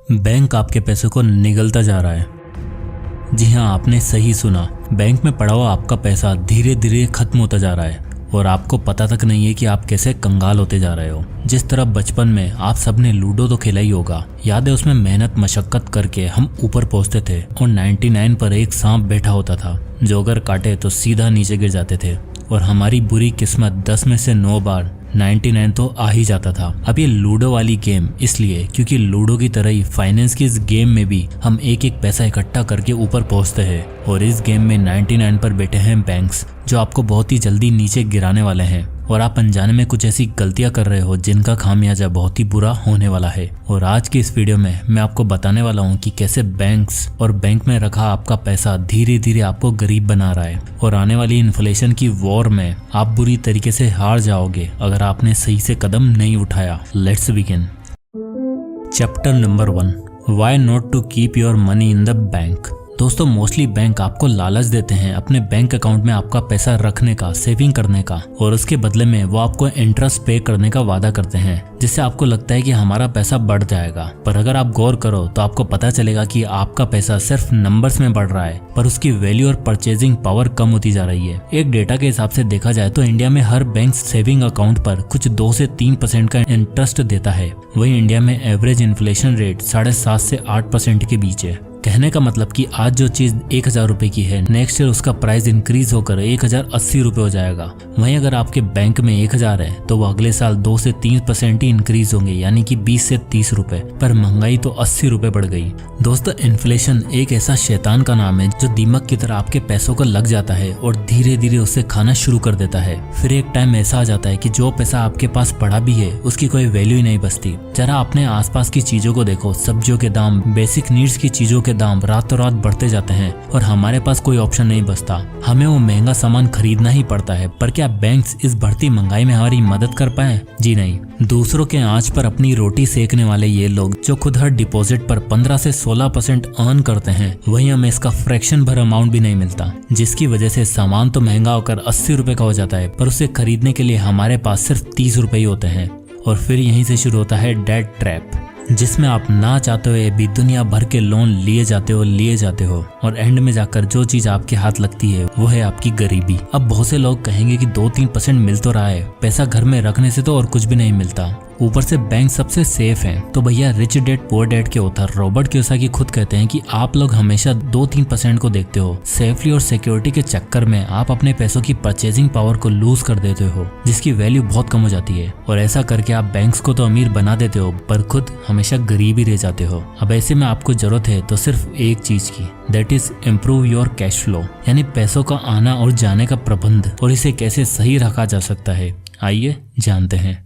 Bank आपके पैसों को निगलता जा रहा है। जी हाँ, आपने सही सुना। बैंक में पड़ा हुआ आपका पैसा धीरे धीरे खत्म होता जा रहा है और आपको पता तक नहीं है कि आप कैसे कंगाल होते जा रहे हो। जिस तरह बचपन में आप सबने लूडो तो खेला ही होगा, याद है उसमें मेहनत मशक्कत करके हम ऊपर पहुंचते थे और 99 पर एक सांप बैठा होता था जो अगर काटे तो सीधा नीचे गिर जाते थे और हमारी बुरी किस्मत 10 में से 9 बार 99 तो आ ही जाता था। अब ये लूडो वाली गेम इसलिए क्योंकि लूडो की तरह ही फाइनेंस की इस गेम में भी हम एक एक पैसा इकट्ठा करके ऊपर पहुंचते हैं और इस गेम में 99 पर बैठे हैं बैंक्स जो आपको बहुत ही जल्दी नीचे गिराने वाले हैं और आप अनजाने में कुछ ऐसी गलतियां कर रहे हो जिनका खामियाजा बहुत ही बुरा होने वाला है। और आज की इस वीडियो में मैं आपको बताने वाला हूं कि कैसे बैंक्स और बैंक में रखा आपका पैसा धीरे धीरे आपको गरीब बना रहा है और आने वाली इन्फ्लेशन की वॉर में आप बुरी तरीके से हार जाओगे अगर आपने सही से कदम नहीं उठाया। Let's begin. Chapter number 1, why not to keep your money in the bank. दोस्तों, मोस्टली बैंक आपको लालच देते हैं अपने बैंक अकाउंट में आपका पैसा रखने का, सेविंग करने का, और उसके बदले में वो आपको इंटरेस्ट पे करने का वादा करते हैं जिससे आपको लगता है कि हमारा पैसा बढ़ जाएगा। पर अगर आप गौर करो तो आपको पता चलेगा कि आपका पैसा सिर्फ नंबर्स में बढ़ रहा है पर उसकी वैल्यू और परचेजिंग पावर कम होती जा रही है। एक डेटा के हिसाब से देखा जाए तो इंडिया में हर बैंक सेविंग अकाउंट पर कुछ 2 से 3% का इंटरेस्ट देता है। वहीं इंडिया में एवरेज इन्फ्लेशन रेट 7.5 से 8% के बीच है। कहने का मतलब कि आज जो चीज 1000 रुपए की है, नेक्स्ट ईयर उसका प्राइस इंक्रीज होकर 1080 रुपए हो जाएगा। वहीं अगर आपके बैंक में 1000 है तो वो अगले साल 2 से 3% ही इंक्रीज होंगे, यानी कि 20 से 30 रुपए। पर महंगाई तो 80 रुपए बढ़ गई। दोस्तों, इन्फ्लेशन एक ऐसा शैतान का नाम है जो दीमक की तरह आपके पैसों को लग जाता है और धीरे धीरे उसे खाना शुरू कर देता है। फिर एक टाइम ऐसा आ जाता है कि जो पैसा आपके पास पड़ा भी है उसकी कोई वैल्यू ही नहीं बचती। जरा अपने आसपास की चीजों को देखो, सब्जियों के दाम, बेसिक नीड्स की चीजों के दाम रातों रात बढ़ते जाते हैं और हमारे पास कोई ऑप्शन नहीं बचता। हमें वो महंगा सामान खरीदना ही पड़ता है। पर क्या बैंक्स इस बढ़ती महंगाई में हमारी मदद कर पाए? जी नहीं। दूसरों के आंच पर अपनी रोटी सेकने वाले ये लोग जो खुद हर डिपॉजिट पर 15 से 16% अर्न करते हैं, वहीं हमें इसका फ्रैक्शन भर अमाउंट भी नहीं मिलता, जिसकी वजह से सामान तो महंगा होकर 80 रुपए का हो जाता है पर उसे खरीदने के लिए हमारे पास सिर्फ 30 रुपए ही होते हैं। और फिर यहीं से शुरू होता है डेट ट्रैप, जिसमें आप ना चाहते हुए भी दुनिया भर के लोन लिए जाते हो और एंड में जाकर जो चीज आपके हाथ लगती है वो है आपकी गरीबी। अब बहुत से लोग कहेंगे कि 2-3% मिल तो रहा है, पैसा घर में रखने से तो और कुछ भी नहीं मिलता, ऊपर से बैंक सबसे सेफ है। तो भैया, रिच डैड पुअर डैड के ऑथर रॉबर्ट कियोसाकी खुद कहते हैं कि आप लोग हमेशा 2-3% को देखते हो। सेफली और सिक्योरिटी के चक्कर में आप अपने पैसों की परचेजिंग पावर को लूज कर देते हो, जिसकी वैल्यू बहुत कम हो जाती है। और ऐसा करके आप बैंक्स को तो अमीर बना देते हो पर खुद हमेशा गरीब ही रह जाते हो। अब ऐसे में आपको जरूरत है तो सिर्फ एक चीज की, that is improve your cash flow, यानी पैसों का आना और जाने का प्रबंध, और इसे कैसे सही रखा जा सकता है, आइए जानते हैं।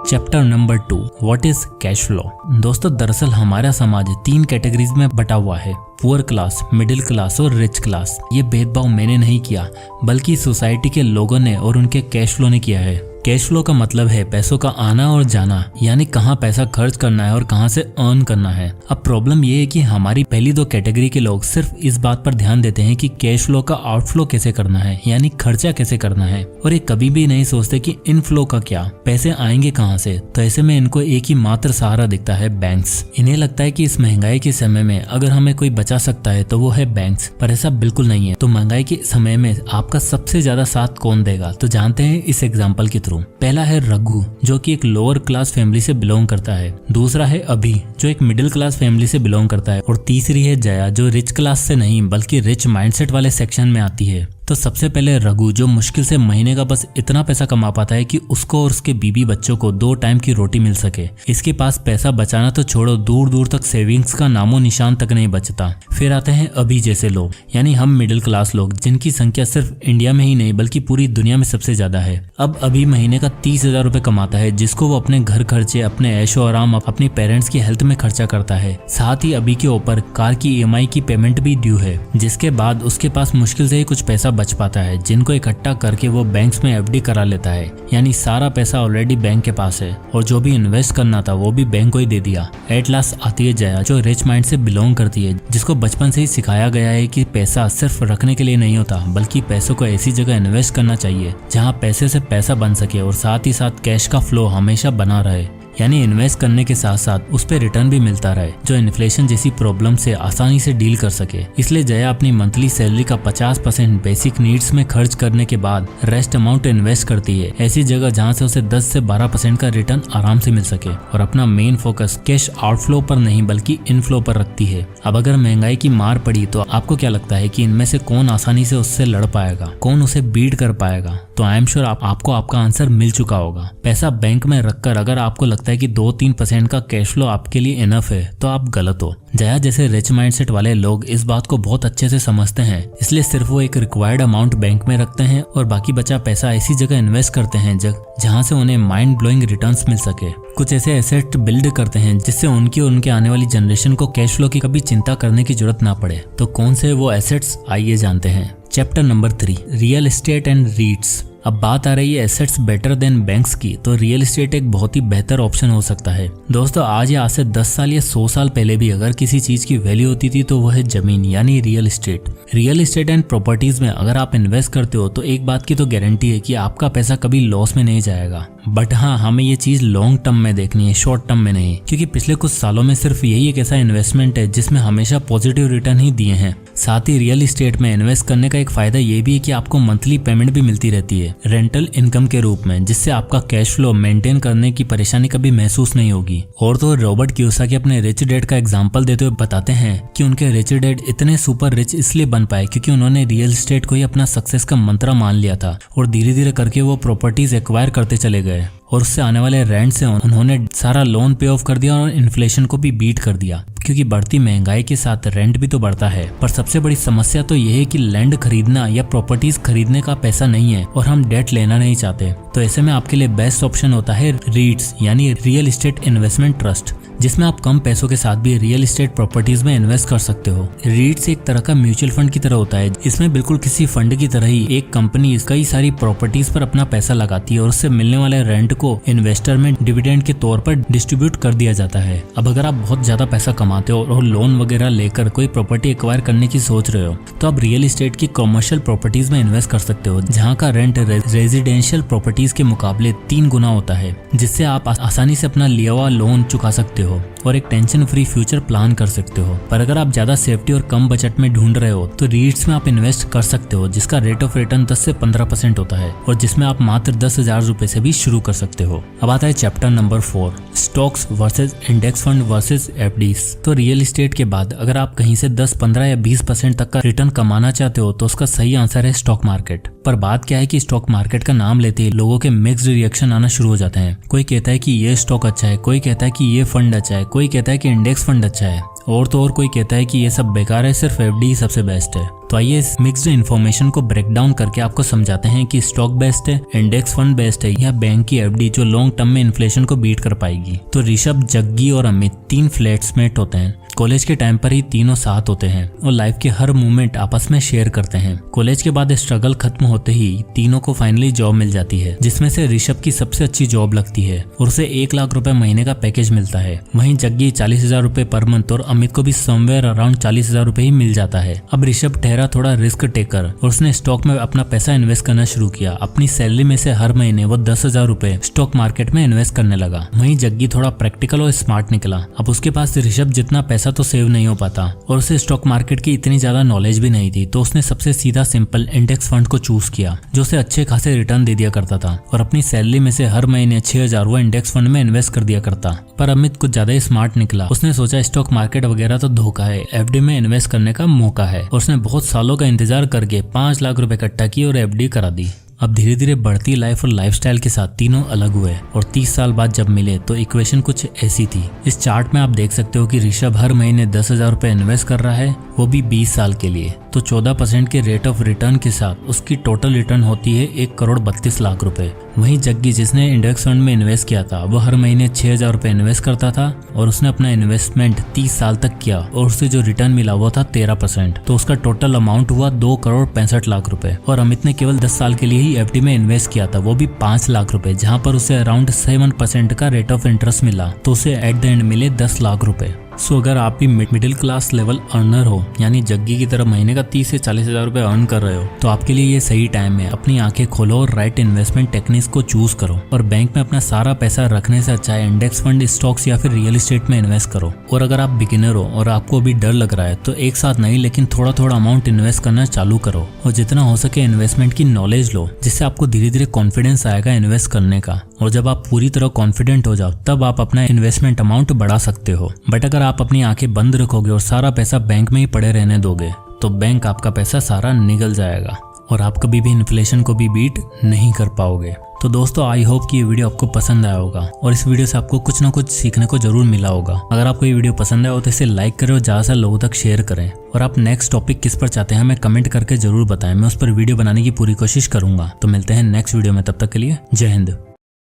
Chapter number 2, what is cash flow. दोस्तों, दरअसल हमारा समाज 3 कैटेगरीज में बटा हुआ है, पुअर क्लास, मिडिल क्लास और रिच क्लास। ये भेदभाव मैंने नहीं किया बल्कि सोसाइटी के लोगों ने और उनके कैश फ्लो ने किया है। कैश फ्लो का मतलब है पैसों का आना और जाना, यानी कहाँ पैसा खर्च करना है और कहाँ से अर्न करना है। अब प्रॉब्लम ये है कि हमारी पहली 2 कैटेगरी के लोग सिर्फ इस बात पर ध्यान देते हैं कि कैश फ्लो का आउटफ्लो कैसे करना है, यानी खर्चा कैसे करना है, और ये कभी भी नहीं सोचते कि इनफ्लो का क्या, पैसे आएंगे कहाँ से। तो ऐसे में इनको एक ही मात्र सहारा दिखता है, बैंक्स। इन्हें लगता है कि इस महंगाई के समय में अगर हमें कोई बचा सकता है तो वो है बैंक्स, पर ऐसा बिल्कुल नहीं है। तो महंगाई के समय में आपका सबसे ज्यादा साथ कौन देगा, तो जानते हैं इस एग्जाम्पल के थ्रू। पहला है रघु, जो कि एक लोअर क्लास फैमिली से बिलोंग करता है। दूसरा है अभी, जो एक मिडिल क्लास फैमिली से बिलोंग करता है। और तीसरी है जया, जो रिच क्लास से नहीं बल्कि रिच माइंडसेट वाले सेक्शन में आती है। तो सबसे पहले रघु, जो मुश्किल से महीने का बस इतना पैसा कमा पाता है कि उसको और उसके बीबी बच्चों को 2 टाइम की रोटी मिल सके। इसके पास पैसा बचाना तो छोड़ो, दूर दूर तक सेविंग्स का नामो निशान तक नहीं बचता। फिर आते हैं अभी जैसे लोग, यानी हम मिडिल क्लास लोग, जिनकी संख्या सिर्फ इंडिया में ही नहीं बल्कि पूरी दुनिया में सबसे ज्यादा है। अब अभी महीने का 30,000 रुपए कमाता है, जिसको वो अपने घर खर्चे, अपने ऐशो आराम, अपनी पेरेंट्स की हेल्थ में खर्चा करता है। साथ ही अभी के ऊपर कार की EMI की पेमेंट भी ड्यू है, जिसके बाद उसके पास मुश्किल से ही कुछ पैसा बच पाता है, जिनको इकट्ठा करके वो बैंक्स में FD करा लेता है। यानी सारा पैसा ऑलरेडी बैंक के पास है और जो भी इन्वेस्ट करना था वो भी बैंक को ही दे दिया। एट लास्ट आती है जया, जो रिच माइंड से बिलोंग करती है, जिसको बचपन से ही सिखाया गया है कि पैसा सिर्फ रखने के लिए नहीं होता बल्कि पैसों को ऐसी जगह इन्वेस्ट करना चाहिए जहाँ पैसे से पैसा बन सके और साथ ही साथ कैश का फ्लो हमेशा बना रहे। यानी इन्वेस्ट करने के साथ साथ उस पर रिटर्न भी मिलता रहे जो इन्फ्लेशन जैसी प्रॉब्लम से आसानी से डील कर सके। इसलिए जया अपनी मंथली सैलरी का 50% बेसिक नीड्स में खर्च करने के बाद रेस्ट अमाउंट इन्वेस्ट करती है ऐसी जगह जहाँ से उसे 10 से 12% का रिटर्न आराम से मिल सके और अपना मेन फोकस कैश आउटफ्लो पर नहीं बल्कि इनफ्लो पर रखती है। अब अगर महंगाई की मार पड़ी तो आपको क्या लगता है कि इनमें से कौन आसानी से उससे लड़ पाएगा, कौन उसे बीट कर पाएगा? तो आई एम श्योर आपको आपका आंसर मिल चुका होगा। पैसा बैंक में रखकर अगर आपको लगता है कि 2-3% का कैश फ्लो आपके लिए इनफ है तो आप गलत हो। जया जैसे रिच माइंडसेट वाले लोग इस बात को बहुत अच्छे से समझते हैं, इसलिए सिर्फ वो एक रिक्वायर्ड अमाउंट बैंक में रखते हैं और बाकी बचा पैसा ऐसी जगह इन्वेस्ट करते हैं जहां से उन्हें माइंड ब्लोइंग रिटर्न्स मिल सके। कुछ ऐसे एसेट बिल्ड करते हैं जिससे उनकी और उनके आने वाली जनरेशन को कैश फ्लो की कभी चिंता करने की जरूरत ना पड़े। तो कौन से वो एसेट्स, आइए जानते हैं। Chapter number 3, real estate and रीट्स। अब बात आ रही है एसेट्स बेटर देन बैंक्स की, तो रियल एस्टेट एक बहुत ही बेहतर ऑप्शन हो सकता है। दोस्तों आज या आज से 10 साल या 100 साल पहले भी अगर किसी चीज की वैल्यू होती थी तो वह है जमीन यानी real estate. Real estate and properties में अगर आप इन्वेस्ट करते हो तो एक बात की तो गारंटी है कि आपका पैसा कभी लॉस में नहीं जाएगा। बट हाँ, हमें ये चीज लॉन्ग टर्म में देखनी है, शॉर्ट टर्म में नहीं, क्योंकि पिछले कुछ सालों में सिर्फ यही एक ऐसा इन्वेस्टमेंट है जिसमें हमेशा पॉजिटिव रिटर्न ही दिए हैं। साथ ही रियल एस्टेट में इन्वेस्ट करने का एक फायदा ये भी है कि आपको मंथली पेमेंट भी मिलती रहती है रेंटल इनकम के रूप में, जिससे आपका कैश फ्लो मेंटेन करने की परेशानी कभी महसूस नहीं होगी। और तो रॉबर्ट कियोसाकी अपने रिच डैड का एग्जांपल देते हुए बताते हैं कि उनके रिच डैड इतने सुपर रिच इसलिए बन पाए क्योंकि उन्होंने रियल एस्टेट को ही अपना सक्सेस का मंत्र मान लिया था और धीरे धीरे करके वो प्रॉपर्टीज एक्वायर करते चले गए और उससे आने वाले रेंट से उन्होंने सारा लोन पे ऑफ कर दिया और इन्फ्लेशन को भी बीट कर दिया, क्योंकि बढ़ती महंगाई के साथ रेंट भी तो बढ़ता है। पर सबसे बड़ी समस्या तो यह है कि लैंड खरीदना या प्रॉपर्टीज खरीदने का पैसा नहीं है और हम डेट लेना नहीं चाहते। तो ऐसे में आपके लिए बेस्ट ऑप्शन होता है रीट्स यानी रियल एस्टेट इन्वेस्टमेंट ट्रस्ट, जिसमें आप कम पैसों के साथ भी रियल एस्टेट प्रॉपर्टीज में इन्वेस्ट कर सकते हो। रीट्स एक तरह का म्यूचुअल फंड की तरह होता है। इसमें बिल्कुल किसी फंड की तरह ही एक कंपनी कई सारी प्रॉपर्टीज पर अपना पैसा लगाती है और उससे मिलने वाले रेंट को इन्वेस्टर में डिविडेंड के तौर पर डिस्ट्रीब्यूट कर दिया जाता है। अब अगर आप बहुत ज्यादा पैसा कमाते हो और लोन वगैरह लेकर कोई प्रॉपर्टी एक्वायर करने की सोच रहे हो तो आप रियल एस्टेट की कमर्शियल प्रॉपर्टीज में इन्वेस्ट कर सकते हो, जहाँ का रेंट रेजिडेंशियल प्रॉपर्टीज के मुकाबले 3 गुना होता है, जिससे आप आसानी से अपना लिया हुआ लोन चुका सकते हो और एक टेंशन फ्री फ्यूचर प्लान कर सकते हो। पर अगर आप ज्यादा सेफ्टी और कम बजट में ढूंढ रहे हो तो रीट्स में आप इन्वेस्ट कर सकते हो, जिसका रेट ऑफ रिटर्न 10 से 15% होता है और जिसमें आप मात्र 10,000 रुपए से भी शुरू कर सकते हो। अब आता है chapter number 4, stocks versus index fund versus FDs. तो रियल एस्टेट के बाद अगर आप कहीं से 10, 15 या 20% तक का रिटर्न कमाना चाहते हो तो उसका सही आंसर है स्टॉक मार्केट। पर बात क्या है कि स्टॉक मार्केट का नाम लेते ही लोगों के मिक्स्ड रिएक्शन आना शुरू हो जाते हैं। कोई कहता है कि ये स्टॉक अच्छा है, कोई कहता है कि ये फंड अच्छा है, कोई कहता है कि इंडेक्स फंड अच्छा है और तो और कोई कहता है कि ये सब बेकार है, सिर्फ एफडी सबसे बेस्ट है। तो आइए इस मिक्स्ड इन्फॉर्मेशन को ब्रेक डाउन करके आपको समझाते हैं कि स्टॉक बेस्ट है, इंडेक्स फंड बेस्ट है या बैंक की एफडी जो लॉन्ग टर्म में इन्फ्लेशन को बीट कर पाएगी। तो ऋषभ, जग्गी और अमित 3 फ्लैट्समेट होते हैं। कॉलेज के टाइम पर ही तीनों साथ होते हैं और लाइफ के हर मोमेंट आपस में शेयर करते हैं। कॉलेज के बाद स्ट्रगल खत्म होते ही तीनों को फाइनली जॉब मिल जाती है, जिसमें से ऋषभ की सबसे अच्छी जॉब लगती है और उसे 1 लाख रुपए महीने का पैकेज मिलता है। वहीं जग्गी 40,000 रुपए पर मंथ और अमित को भी समवेयर अराउंड 40,000 रुपए ही मिल जाता है। अब ऋषभ ठहरा थोड़ा रिस्क टेकर और उसने स्टॉक में अपना पैसा इन्वेस्ट करना शुरू किया। अपनी सैलरी में से हर महीने वो 10,000 रुपए स्टॉक मार्केट में इन्वेस्ट करने लगा। वहीं जग्गी थोड़ा प्रैक्टिकल और स्मार्ट निकला। अब उसके पास ऋषभ जितना पैसा तो सेव नहीं हो पाता और उसे स्टॉक मार्केट की इतनी ज्यादा नॉलेज भी नहीं थी, तो उसने सबसे सीधा सिंपल इंडेक्स फंड को चूज किया जो उसे अच्छे खासे रिटर्न दे दिया करता था और अपनी सैलरी में से हर महीने 6,000 वो इंडेक्स फंड में इन्वेस्ट कर दिया करता। पर अमित कुछ ज्यादा ही स्मार्ट निकला। उसने सोचा स्टॉक मार्केट वगैरह तो धोखा है, एफडी में इन्वेस्ट करने का मौका है और उसने बहुत सालों का इंतजार करके 5 लाख रुपए इकट्ठा किए और एफडी करा दी। अब धीरे धीरे बढ़ती लाइफ और लाइफस्टाइल के साथ तीनों अलग हुए और 30 साल बाद जब मिले तो इक्वेशन कुछ ऐसी थी। इस चार्ट में आप देख सकते हो कि ऋषभ हर महीने 10,000 रुपए इन्वेस्ट कर रहा है, वो भी 20 साल के लिए। तो 14% के रेट ऑफ रिटर्न के साथ उसकी टोटल रिटर्न होती है 1,32,00,000 रुपए। वहीं जग्गी जिसने इंडेक्स फंड में इन्वेस्ट किया था वो हर महीने 6,000 रुपए इन्वेस्ट करता था और उसने अपना इन्वेस्टमेंट 30 साल तक किया और उसे जो रिटर्न मिला वो था 13%। तो उसका टोटल अमाउंट हुआ 2,65,00,000 रुपए। और अमित ने केवल 10 साल के लिए ही एफडी में इन्वेस्ट किया था, वो भी 5 लाख रुपए, जहाँ पर उसे अराउंड 7% का रेट ऑफ इंटरेस्ट मिला। तो उसे एट द एंड मिले 10 लाख रुपए। सो अगर आप भी मिडिल क्लास लेवल अर्नर हो, यानी जग्गी की तरह महीने का 30 से 40 हजार रुपए अर्न कर रहे हो, तो आपके लिए ये सही टाइम है। अपनी आंखें खोलो और राइट इन्वेस्टमेंट टेक्निक्स को चूज करो और बैंक में अपना सारा पैसा रखने से अच्छा है इंडेक्स फंड, स्टॉक्स या फिर रियल एस्टेट में इन्वेस्ट करो। और अगर आप बिगिनर हो और आपको अभी डर लग रहा है तो एक साथ नहीं लेकिन थोड़ा थोड़ा अमाउंट इन्वेस्ट करना चालू करो और जितना हो सके इन्वेस्टमेंट की नॉलेज लो, जिससे आपको धीरे धीरे कॉन्फिडेंस आएगा इन्वेस्ट करने का। और जब आप पूरी तरह कॉन्फिडेंट हो जाओ तब आप अपना इन्वेस्टमेंट अमाउंट बढ़ा सकते हो। बट अगर आप अपनी आंखें बंद रखोगे और सारा पैसा बैंक में ही पड़े रहने दोगे तो बैंक आपका पैसा सारा निगल जाएगा और आप कभी भी इन्फ्लेशन को भी बीट नहीं कर पाओगे। तो दोस्तों आई होप कि ये वीडियो आपको पसंद आया होगा और इस वीडियो से आपको कुछ ना कुछ सीखने को जरूर मिला होगा। अगर आपको ये वीडियो पसंद आया हो तो इसे लाइक करें और ज़्यादा से लोगों तक शेयर करें। और आप नेक्स्ट टॉपिक किस पर चाहते हैं हमें कमेंट करके जरूर बताएं, मैं उस पर वीडियो बनाने की पूरी कोशिश करूंगा। तो मिलते हैं नेक्स्ट वीडियो में, तब तक के लिए जय हिंद।